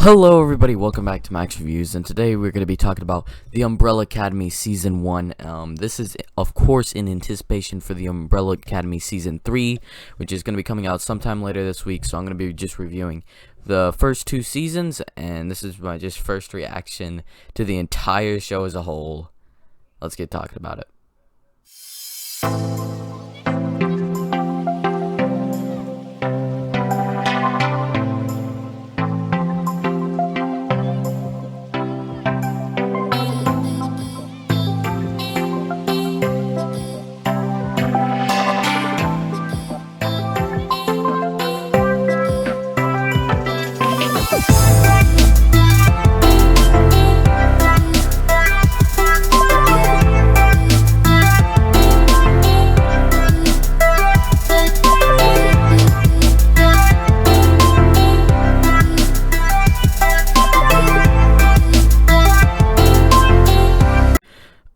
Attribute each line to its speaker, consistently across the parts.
Speaker 1: Hello everybody, welcome back to Max Reviews, and today we're going to be talking about The Umbrella Academy Season 1. This is, of course, in anticipation for The Umbrella Academy Season 3, which is going to be coming out sometime later this week, so I'm going to be just reviewing the first two seasons, and this is my just first reaction to the entire show as a whole. Let's get talking about it.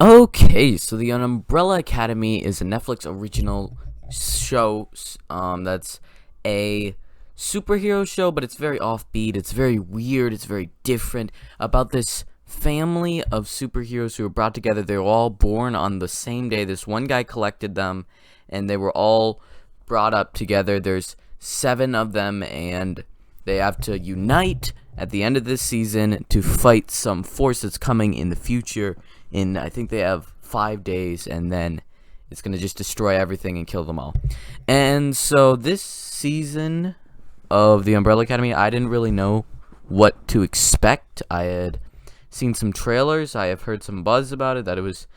Speaker 1: Okay, so The Umbrella Academy is a Netflix original show. That's a superhero show, but it's very offbeat. It's very weird. It's very different about this family of superheroes who were brought together. They were all born on the same day. This one guy collected them, and they were all brought up together. There's 7 of them, and they have to unite at the end of this season to fight some force that's coming in the future. I think they have 5 days, and then it's going to just destroy everything and kill them all. And so this season of The Umbrella Academy, I didn't really know what to expect. I had seen some trailers. I have heard some buzz about it, that it was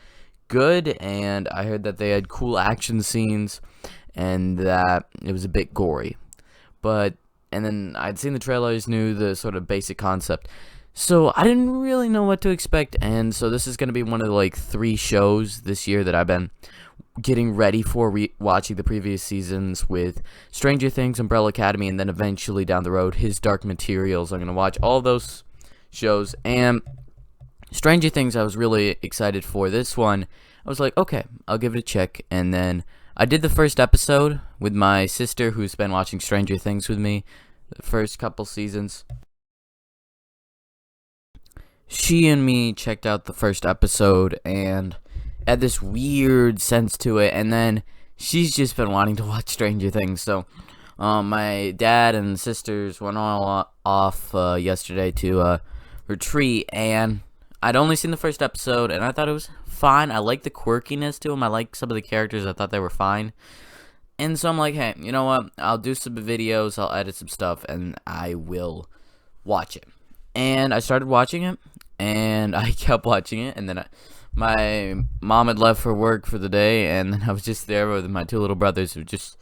Speaker 1: good, and I heard that they had cool action scenes and that it was a bit gory. And then I'd seen the trailers, knew the sort of basic concept. So I didn't really know what to expect, and so this is going to be one of the 3 shows this year that I've been getting ready for, watching the previous seasons with Stranger Things, Umbrella Academy, and then eventually down the road, His Dark Materials. I'm going to watch all those shows, and Stranger Things I was really excited for. This one, I was like, okay, I'll give it a check, and then I did the first episode with my sister, who's been watching Stranger Things with me the first couple seasons. She and me checked out the first episode and had this weird sense to it, and then she's just been wanting to watch Stranger Things. So my dad and sisters went all off yesterday to a retreat, and I'd only seen the first episode, and I thought it was fine. I like the quirkiness to them. I like some of the characters. I thought they were fine. And so I'm like, hey, you know what? I'll do some videos, I'll edit some stuff, and I will watch it. And I started watching it, and I kept watching it, and then my mom had left for work for the day, and then I was just there with my 2 little brothers who just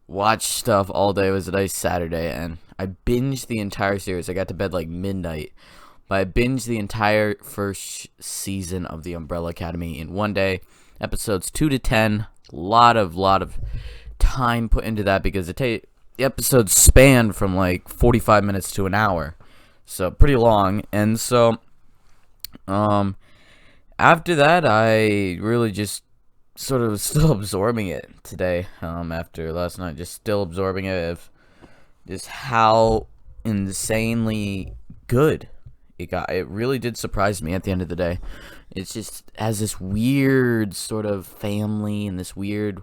Speaker 1: watched stuff all day. It was a nice Saturday, and I binged the entire series. I got to bed like midnight, but I binged the entire first season of The Umbrella Academy in one day, episodes 2 to 10. Lot of time put into that because the episodes span from like 45 minutes to an hour. So pretty long, and so after that, I really just sort of still absorbing it today. After last night, just still absorbing it of just how insanely good it got. It really did surprise me at the end of the day. It's just has this weird sort of family and this weird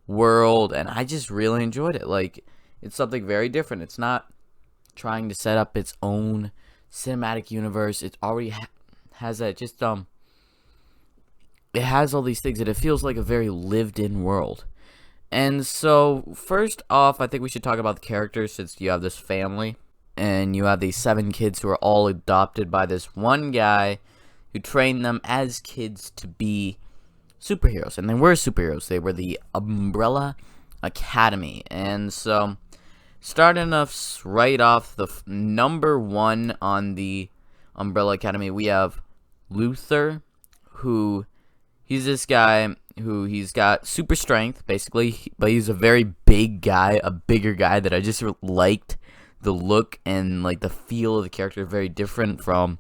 Speaker 1: world, and I just really enjoyed it. Like, it's something very different. It's not trying to set up its own cinematic universe. It already has that, just it has all these things, and it feels like a very lived-in world. And so first off, I think we should talk about the characters, since you have this family and you have these 7 kids who are all adopted by this one guy who trained them as kids to be superheroes. And they were superheroes. They were the Umbrella Academy. And so starting us right off, the number 1 on the Umbrella Academy, we have Luther, who he's this guy who he's got super strength, basically, but he's a very big guy, a bigger guy that I just liked the look and like the feel of the character. Very different from,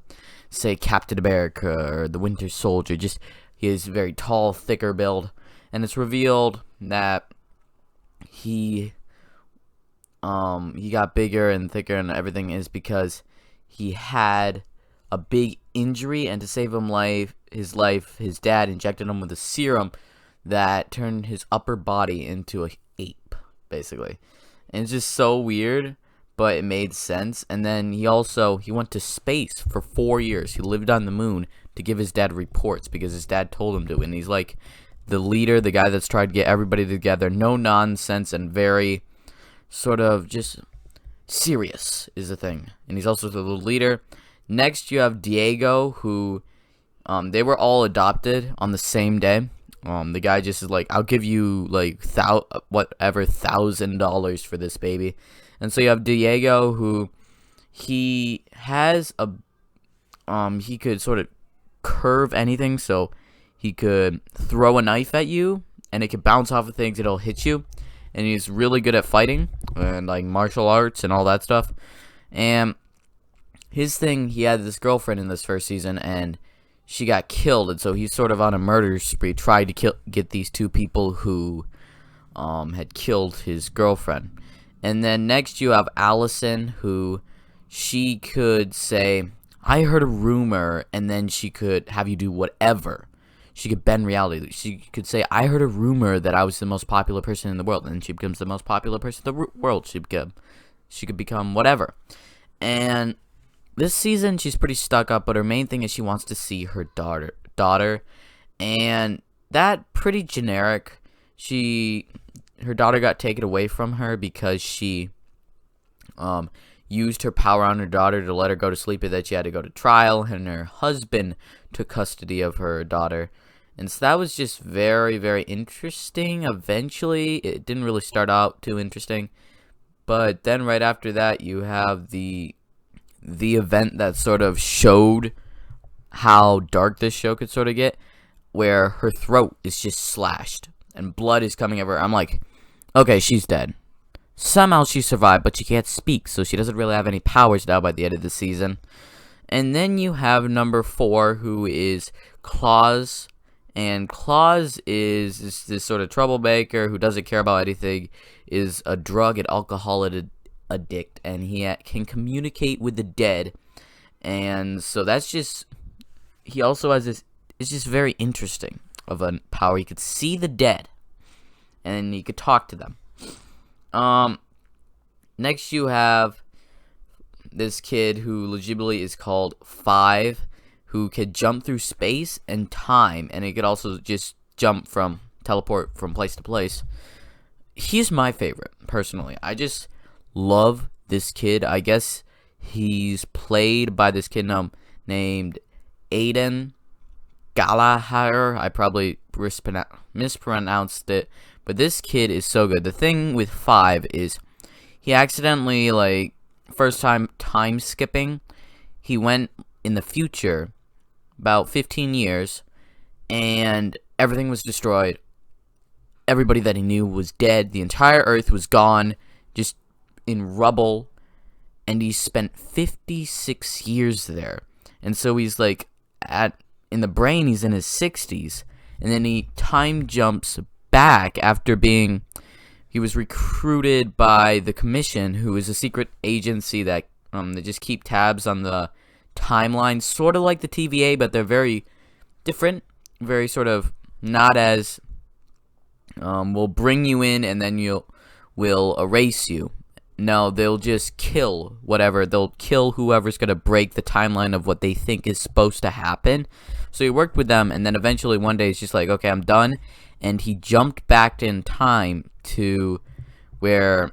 Speaker 1: say, Captain America or the Winter Soldier. Just he is very tall, thicker build, and it's revealed that he got bigger and thicker and everything is because he had a big injury, and to save his dad injected him with a serum that turned his upper body into an ape, basically. And it's just so weird, but it made sense. And then he went to space for 4 years. He lived on the moon to give his dad reports because his dad told him to. And he's like the leader, the guy that's tried to get everybody together, no nonsense, and very sort of just serious is the thing. And he's also the leader. Next, you have Diego, who they were all adopted on the same day. The guy just is like, I'll give you like $1,000 for this baby. And so you have Diego, who he has he could sort of curve anything, so he could throw a knife at you and it could bounce off of things, it'll hit you. And he's really good at fighting and like martial arts and all that stuff. And his thing, he had this girlfriend in this first season, and she got killed, and so he's sort of on a murder spree, tried to get these two people who had killed his girlfriend. And then next you have Allison, who she could say, I heard a rumor, and then she could have you do whatever. She could bend reality. She could say, I heard a rumor that I was the most popular person in the world, and then she becomes the most popular person in the world. She could become whatever. And this season, she's pretty stuck up, but her main thing is she wants to see her daughter, and that pretty generic. Her daughter got taken away from her because she used her power on her daughter to let her go to sleep, and that she had to go to trial, and her husband took custody of her daughter. And so that was just very, very interesting. Eventually, it didn't really start out too interesting, but then right after that, you have the event that sort of showed how dark this show could sort of get, where her throat is just slashed and blood is coming everywhere. I'm like, okay, she's dead. Somehow she survived, but she can't speak, so she doesn't really have any powers now by the end of the season. And then you have number 4, who is Klaus. And Klaus is this sort of troublemaker who doesn't care about anything, is a drug and alcohol addict, and he can communicate with the dead. And so that's just, he also has this, it's just very interesting of a power. He could see the dead, and he could talk to them. Next you have this kid who legitimately is called 5, who could jump through space and time, and he could also just teleport from place to place. He's my favorite, personally. I just love this kid. I guess he's played by this kid named Aiden Gallagher. I probably mispronounced it, but this kid is so good. The thing with 5 is he accidentally, like, first time skipping, he went in the future about 15 years, and everything was destroyed. Everybody that he knew was dead. The entire Earth was gone, just in rubble, and he spent 56 years there. And so he's like, in the brain, he's in his 60s, and then he time jumps back after he was recruited by the Commission, who is a secret agency that they just keep tabs on the timeline, sort of like the TVA, but they're very different, very sort of not as will bring you in and then will erase you. No, they'll just kill whatever. They'll kill whoever's going to break the timeline of what they think is supposed to happen. So he worked with them, and then eventually one day he's just like, okay, I'm done. And he jumped back in time to where,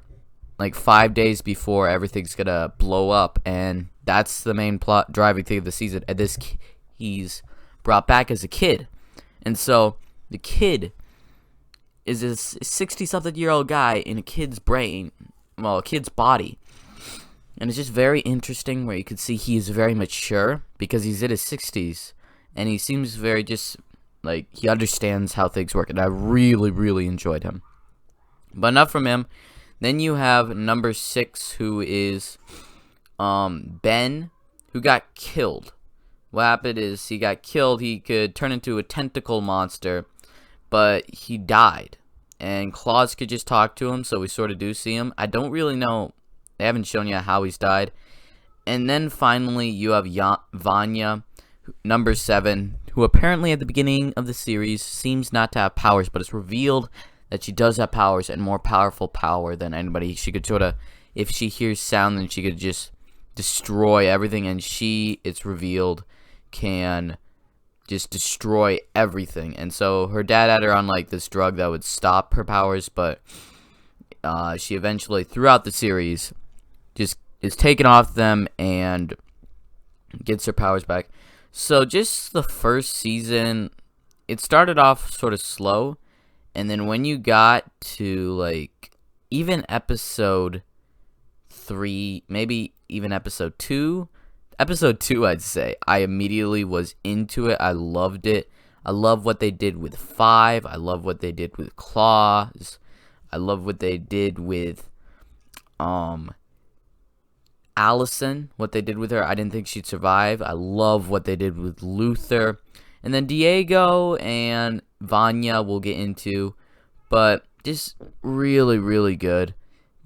Speaker 1: like, 5 days before everything's going to blow up. And that's the main plot driving thing of the season. And he's brought back as a kid. And so the kid is a 60-something-year-old guy in a kid's brain. Well, a kid's body. And it's just very interesting where you can see he is very mature because he's in his 60s. And he seems very just, like, he understands how things work. And I really, really enjoyed him. But enough from him. Then you have number 6, who is Ben, who got killed. What happened is he got killed. He could turn into a tentacle monster, but he died. And Klaus could just talk to him, so we sort of do see him. I don't really know. They haven't shown yet how he's died. And then finally, you have Vanya, number 7, who apparently at the beginning of the series seems not to have powers, but it's revealed that she does have powers, and more powerful power than anybody. She could sort of, if she hears sound, then she could just destroy everything, and it's revealed, can just destroy everything. And so her dad had her on like this drug that would stop her powers, but she eventually, throughout the series, just is taken off them and gets her powers back. So just the first season, it started off sort of slow, and then when you got to like even episode 3, maybe even episode 2, I'd say, I immediately was into it. I loved it. I love what they did with 5. I love what they did with Klaus. I love what they did with Allison, what they did with her. I didn't think she'd survive. I love what they did with Luther. And then Diego and Vanya we'll get into. But just really, really good.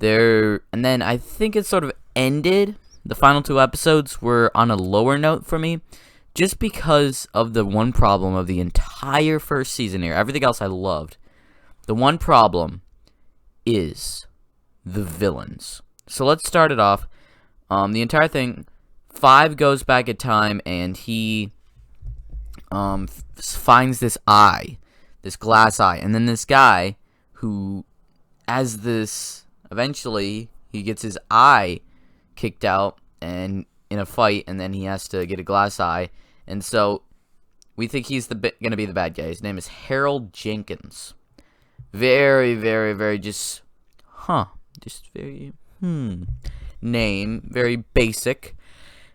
Speaker 1: And then I think it sort of ended. The final 2 episodes were on a lower note for me. Just because of the one problem of the entire first season here. Everything else I loved. The one problem is the villains. So let's start it off. The entire thing, 5 goes back in time, and he finds this eye, this glass eye, and then this guy who, eventually he gets his eye kicked out and in a fight, and then he has to get a glass eye, and so we think he's gonna be the bad guy. His name is Jenkins. Very, very, very name, very basic.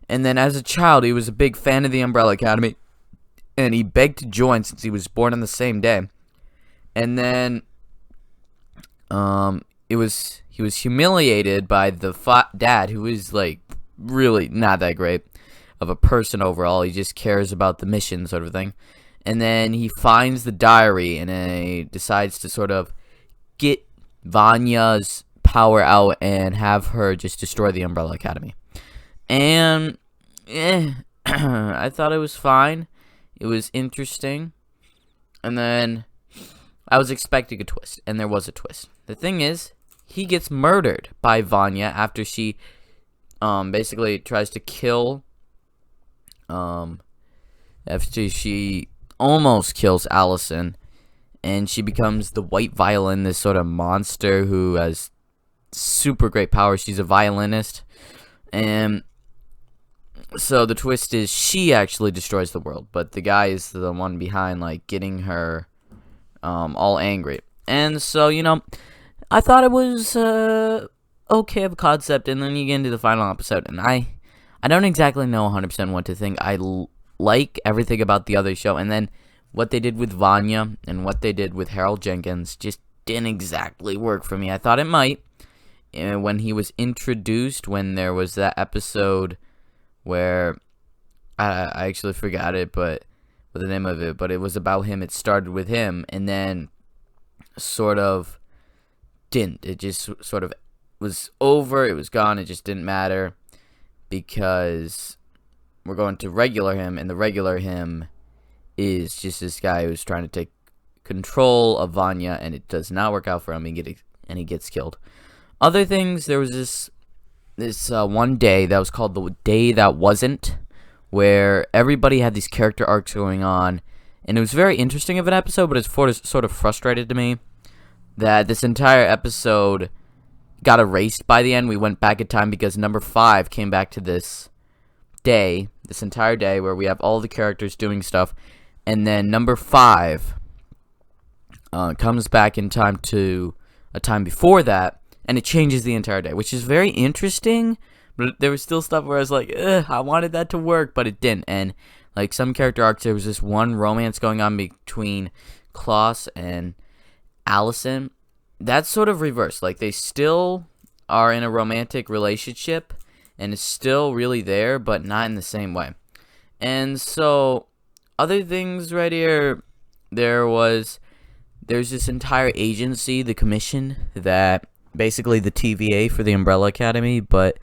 Speaker 1: And then as a child, he was a big fan of the Umbrella Academy, and he begged to join since he was born on the same day. And then he was humiliated by the dad, who is like really not that great of a person overall. He just cares about the mission sort of thing. And then he finds the diary, and he decides to sort of get Vanya's power out and have her just destroy the Umbrella Academy. And I thought it was fine. It was interesting. And then I was expecting a twist, and there was a twist. The thing is, he gets murdered by Vanya after she basically tries to kill after she almost kills Allison, and she becomes the white violin, this sort of monster who has super great power. She's a violinist, and so the twist is she actually destroys the world, but the guy is the one behind, like, getting her all angry. And so, I thought it was okay of a concept, and then you get into the final episode, and I don't exactly know 100% what to think. I like everything about the other show, and then what they did with Vanya and what they did with Jenkins just didn't exactly work for me. I thought it might. When he was introduced, when there was that episode where I actually forgot it, but the name of it, but it was about him. It started with him, and then sort of didn't. It just sort of was over. It was gone. It just didn't matter because we're going to regular him, and the regular him is just this guy who's trying to take control of Vanya, and it does not work out for him, and he gets killed. Other things, there was this one day that was called the Day That Wasn't, where everybody had these character arcs going on, and it was very interesting of an episode, but it's sort of frustrated to me that this entire episode got erased by the end. We went back in time because number 5 came back to this day, this entire day, where we have all the characters doing stuff, and then number 5 comes back in time to a time before that, and it changes the entire day, which is very interesting. But there was still stuff where I was like, I wanted that to work, but it didn't. And like some character arcs, there was this one romance going on between Klaus and Allison. That's sort of reversed. Like, they still are in a romantic relationship, and it's still really there, but not in the same way. And so, other things right here, there's this entire agency, the commission, that basically the TVA for the Umbrella Academy, but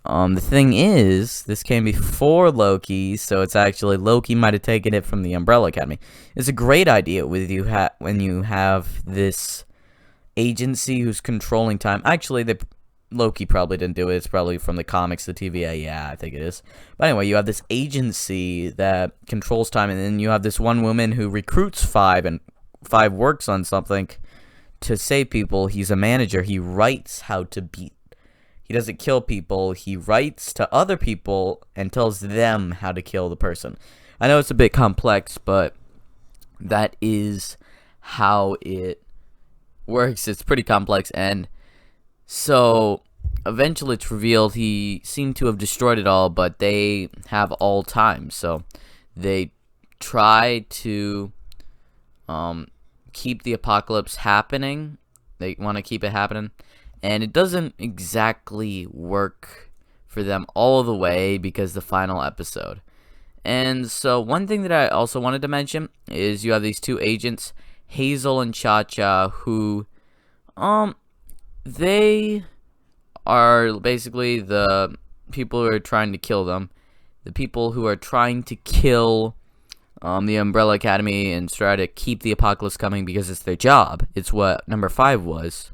Speaker 1: The thing is, this came before Loki, so it's actually Loki might have taken it from the Umbrella Academy. It's a great idea when you have this agency who's controlling time. Actually, Loki probably didn't do it. It's probably from the comics, the TVA. Yeah, I think it is. But anyway, you have this agency that controls time, and then you have this one woman who recruits Five, and Five works on something to save people. He's a manager. He writes how to beat. He doesn't kill people. He writes to other people and tells them how to kill the person. I know it's a bit complex, but that is how it works. It's pretty complex, and so eventually it's revealed he seemed to have destroyed it all, but they have all time, so they try to keep the apocalypse happening. They want to keep it happening, and it doesn't exactly work for them all the way because the final episode. And so one thing that I also wanted to mention is you have these two agents, Hazel and Cha-Cha, who they are basically the people who are trying to kill them. The people who are trying to kill the Umbrella Academy and try to keep the apocalypse coming because it's their job. It's what number 5 was.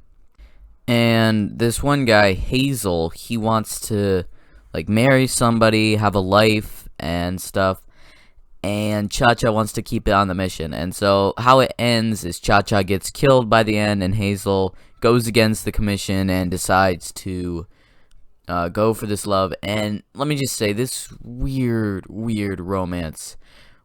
Speaker 1: And this one guy, Hazel, he wants to like marry somebody, have a life and stuff. And Cha-Cha wants to keep it on the mission. And so how it ends is Cha-Cha gets killed by the end, and Hazel goes against the commission and decides to go for this love. And let me just say, this weird romance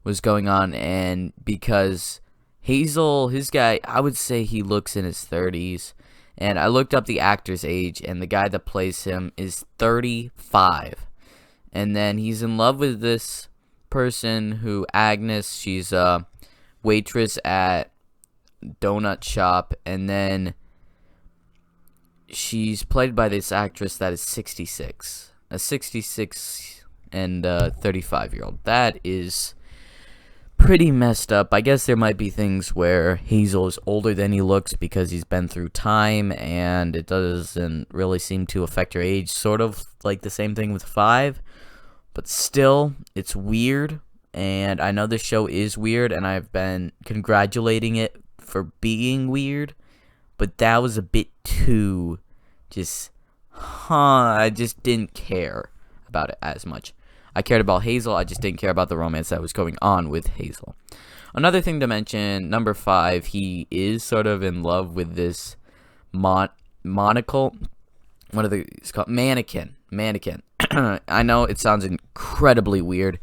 Speaker 1: was going on. And because Hazel, his guy, I would say he looks in his 30s. And I looked up the actor's age, and the guy that plays him is 35. And then he's in love with this person who, Agnes, she's a waitress at donut shop, and then she's played by this actress that is 66. A 66 and 35-year-old. That is pretty messed up. I guess there might be things where Hazel is older than he looks because he's been through time, and it doesn't really seem to affect her age, sort of like the same thing with 5. But still, it's weird, and I know this show is weird, and I've been congratulating it for being weird, but that was a bit too I just didn't care about it as much. I cared about Hazel, I just didn't care about the romance that was going on with Hazel. Another thing to mention, number 5, he is sort of in love with this monocle. What are it's called? Mannequin. I know it sounds incredibly weird,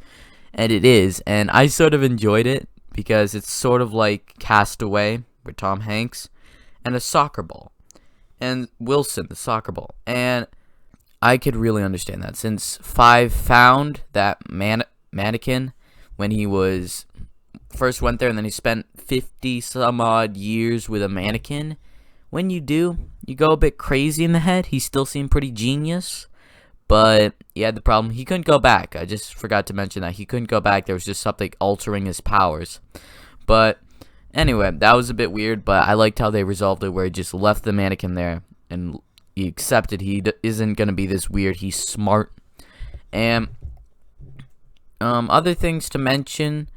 Speaker 1: and it is, and I sort of enjoyed it because it's sort of like Castaway with Tom Hanks and a soccer ball, and Wilson, the soccer ball, and I could really understand that since 5 found that mannequin when he was first went there, and then he spent 50 some odd years with a mannequin. When you do, you go a bit crazy in the head. He still seemed pretty genius, but he had the problem. He couldn't go back. I just forgot to mention that. He couldn't go back. There was just something altering his powers. But anyway, that was a bit weird, but I liked how they resolved it, where he just left the mannequin there, and he accepted he isn't going to be this weird. He's smart. And other things to mention,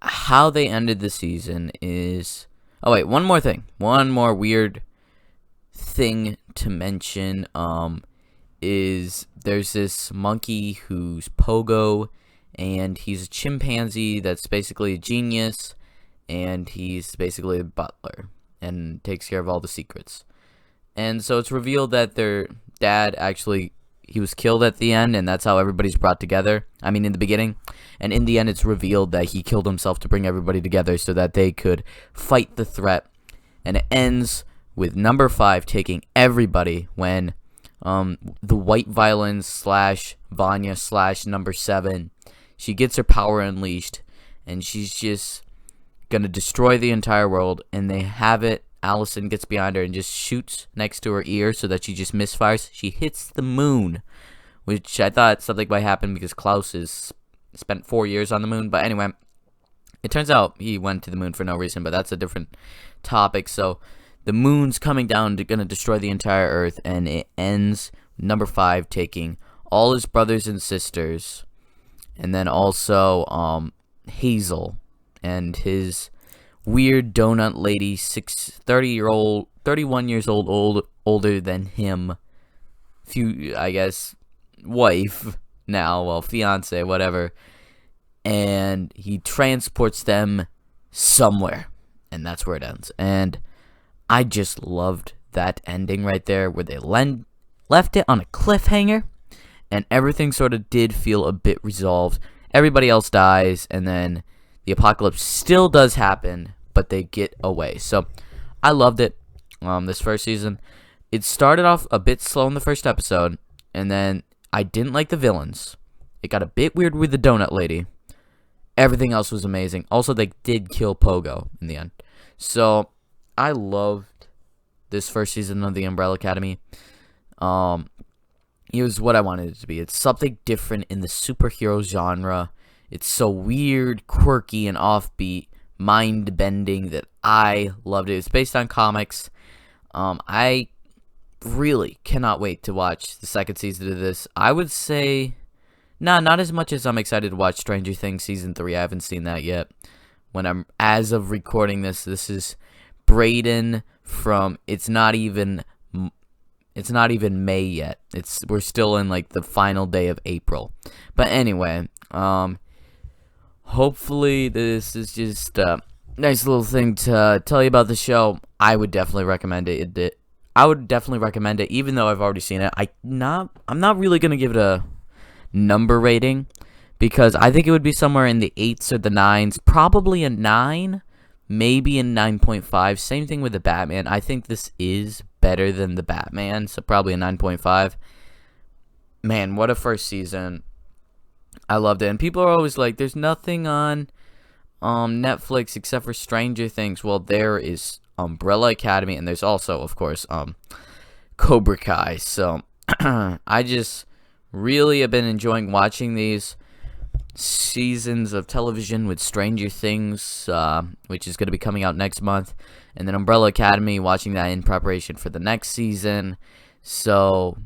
Speaker 1: how they ended the season is... Oh, wait, one more thing. One more weird thing to mention is there's this monkey who's Pogo, and he's a chimpanzee that's basically a genius, and he's basically a butler and takes care of all the secrets. And so it's revealed that their dad actually, he was killed at the end, and that's how everybody's brought together. I mean, in the beginning. And in the end, it's revealed that he killed himself to bring everybody together so that they could fight the threat. And it ends with number 5 taking everybody when the white violin / Vanya / number 7, she gets her power unleashed, and she's just going to destroy the entire world, and they have it. Allison gets behind her and just shoots next to her ear so that she just misfires. She hits the moon, which I thought something might happen because Klaus has spent 4 years on the moon. But anyway, it turns out he went to the moon for no reason, but that's a different topic. So the moon's coming down, going to destroy the entire Earth, and it ends number 5 taking all his brothers and sisters, and then also Hazel and his weird donut lady, 31 years older than him, I guess, wife now, well, fiance, whatever, and he transports them somewhere, and that's where it ends. And I just loved that ending right there, where they left it on a cliffhanger, and everything sort of did feel a bit resolved. Everybody else dies, and then the apocalypse still does happen, but they get away. So I loved it. This first season, it started off a bit slow in the first episode, and then I didn't like the villains. It got a bit weird with the donut lady. Everything else was amazing. Also, they did kill Pogo in the end. So I loved this first season of the Umbrella Academy. It was what I wanted it to be. It's something different in the superhero genre. It's so weird, quirky, and offbeat, mind-bending that I loved it. It's based on comics. I really cannot wait to watch the second season of this. I would say, not as much as I'm excited to watch Stranger Things Season 3. I haven't seen that yet. As of recording this is Brayden from, it's not even May yet. We're still in like the final day of April. But anyway, hopefully this is just a nice little thing to tell you about the show. I would definitely recommend it. I would definitely recommend it, even though I've already seen it. I'm not really gonna give it a number rating, because I think it would be somewhere in the 8s or the 9s, probably a 9, maybe a 9.5. Same thing with the Batman. I think this is better than the Batman, so probably a 9.5. Man, what a first season. I loved it. And people are always like, there's nothing on Netflix except for Stranger Things. Well, there is Umbrella Academy, and there's also, of course, Cobra Kai. So I just really have been enjoying watching these seasons of television with Stranger Things, which is going to be coming out next month, and then Umbrella Academy, watching that in preparation for the next season. So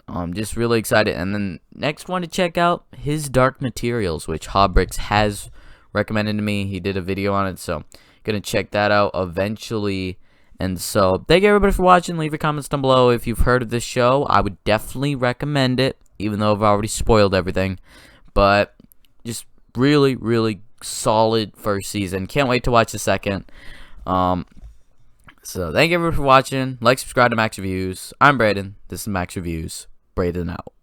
Speaker 1: I'm just really excited. And then next one to check out, His Dark Materials, which Hobrix has recommended to me. He did a video on it, so gonna check that out eventually. And so thank you everybody for watching. Leave your comments down below if you've heard of this show. I would definitely recommend it, even though I've already spoiled everything. But just really, really solid first season. Can't wait to watch the second. So thank you everybody for watching. Like, subscribe to Max Reviews. I'm Brayden. This is Max Reviews. Brayden out.